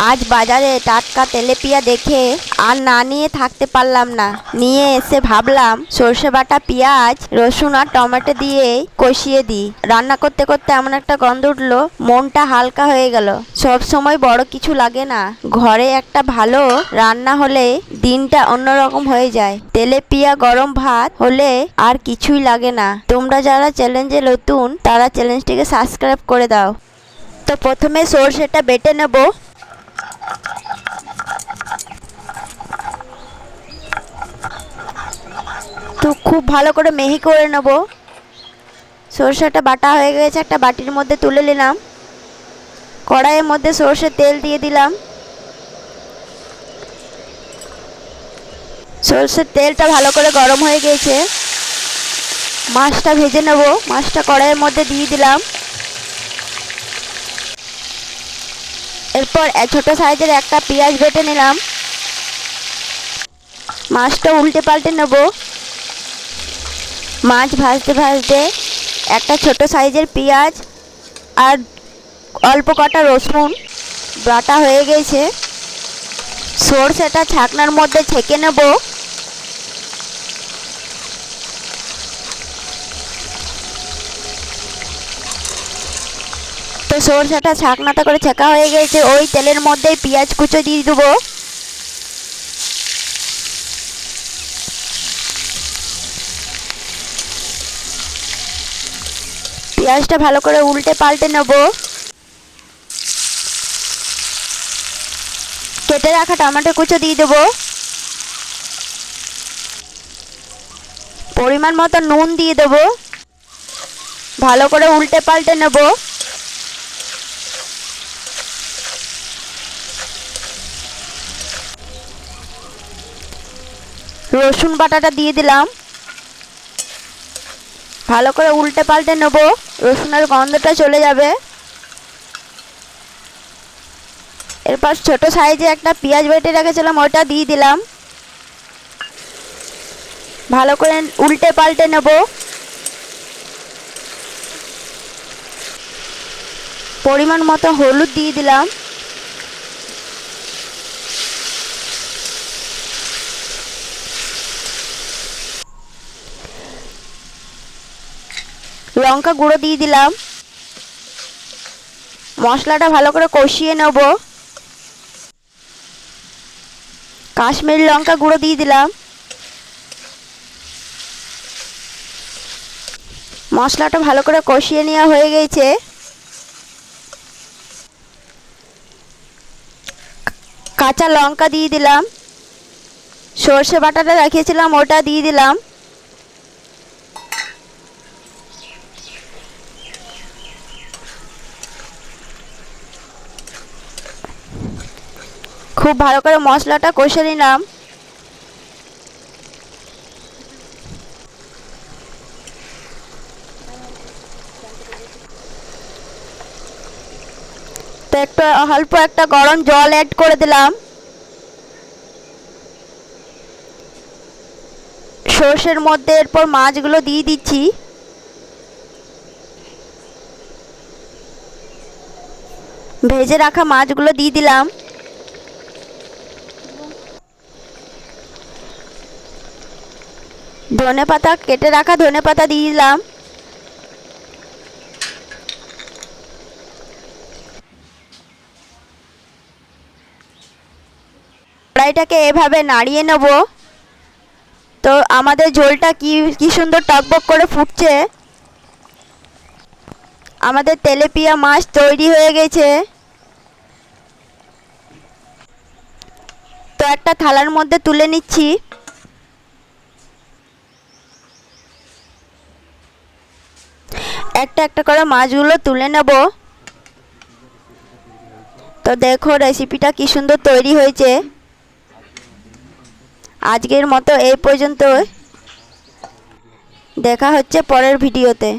আজ বাজারে টাটকা তেলেপিয়া দেখে আর না নিয়ে থাকতে পারলাম না। নিয়ে এসে ভাবলাম সর্ষে বাটা, পেঁয়াজ, রসুন আর টমেটো দিয়ে কষিয়ে দিই। রান্না করতে করতে এমন একটা গন্ধ উঠলো, মনটা হালকা হয়ে গেল। সব সময় বড় কিছু লাগে না, ঘরে একটা ভালো রান্না হলে দিনটা অন্যরকম হয়ে যায়। তেলেপিয়া গরম ভাত হলে আর কিছুই লাগে না। তোমরা যারা চ্যালেঞ্জে নতুন তারা চ্যালেঞ্জটিকে সাবস্ক্রাইব করে দাও। তো প্রথমে সর্ষেটা বেটে নেব। তো খুব ভালো করে মিহি করে নেব। সর্ষেটা বাটা হয়ে গেছে, একটা বাটির মধ্যে তুলে নিলাম। কড়াইয়ের মধ্যে সর্ষের তেল দিয়ে দিলাম। সর্ষের তেলটা ভালো করে গরম হয়ে গেছে। মাছটা ভেজে নেব। মাছটা কড়াইয়ের মধ্যে দিয়ে দিলাম। এরপর ছোট সাইজের একটা পেঁয়াজ বেটে নিলাম। মাছটা উল্টে পাল্টে নেব। মাছ ভাজতে ভাজতে একটা ছোট সাইজের পেঁয়াজ আর অল্প কটা রসুন বাটা হয়ে গেছে। সর্ষেটা ছাকনার মধ্যে ছেঁকে নেব। তো সর্ষেটা ছাকনাটা করে ছেঁকা হয়ে গেছে। ওই তেলের মধ্যেই পেঁয়াজ কুচো দিয়ে দেবো। পেঁয়াজটা ভালো করে উল্টে পাল্টে নেব। কেটে রাখা টমেটো কুচো দিয়ে দেবো। পরিমাণ মতো নুন দিয়ে দেবো। ভালো করে উল্টে পাল্টে নেব। রসুন বাটাটা দিয়ে দিলাম। ভালো করে উল্টে পাল্টে নেব। রসুনের গন্ধটা চলে যাবে। এরপর ছোট সাইজে একটা পেঁয়াজ বেটে রেখেছিলাম, ওটা দিয়ে দিলাম। ভালো করে উল্টে পাল্টে নেব। পরিমাণ মতো হলুদ দিয়ে দিলাম। লঙ্কা গুঁড়ো দিয়ে দিলাম। মশলাটা ভালো করে কষিয়ে নেব। কাশ্মীরি লঙ্কা গুঁড়ো দিয়ে দিলাম। মশলাটা ভালো করে কষিয়ে নেওয়া হয়ে গেছে। কাঁচা লঙ্কা দিয়ে দিলাম। সর্ষে বাটাটা রেখেছিলাম, ওটা দিয়ে দিলাম। খুব ভালো করে মশলাটা কষে নিলাম। তো একটু অল্প একটা গরম জল অ্যাড করে দিলাম। সর্ষের মধ্যে এরপর মাছগুলো দিয়ে দিচ্ছি। ভেজে রাখা মাছগুলো দিয়ে দিলাম। ধনেপাতা, কেটে রাখা ধনেপাতা দিয়ে দিলাম। কড়াইটাকে এভাবে নাড়িয়ে নেব। তো আমাদের ঝোলটা কি সুন্দর টকবক করে ফুটছে। আমাদের তেলেপিয়া মাছ তৈরি হয়ে গেছে। তো একটা থালার মধ্যে তুলে নিচ্ছি। একটা একটা করে মাছগুলো তুলে নেব। তো দেখো রেসিপিটা কি সুন্দর তৈরি হয়েছে। আজকের মতো এই পর্যন্ত। দেখা হচ্ছে পরের ভিডিওতে।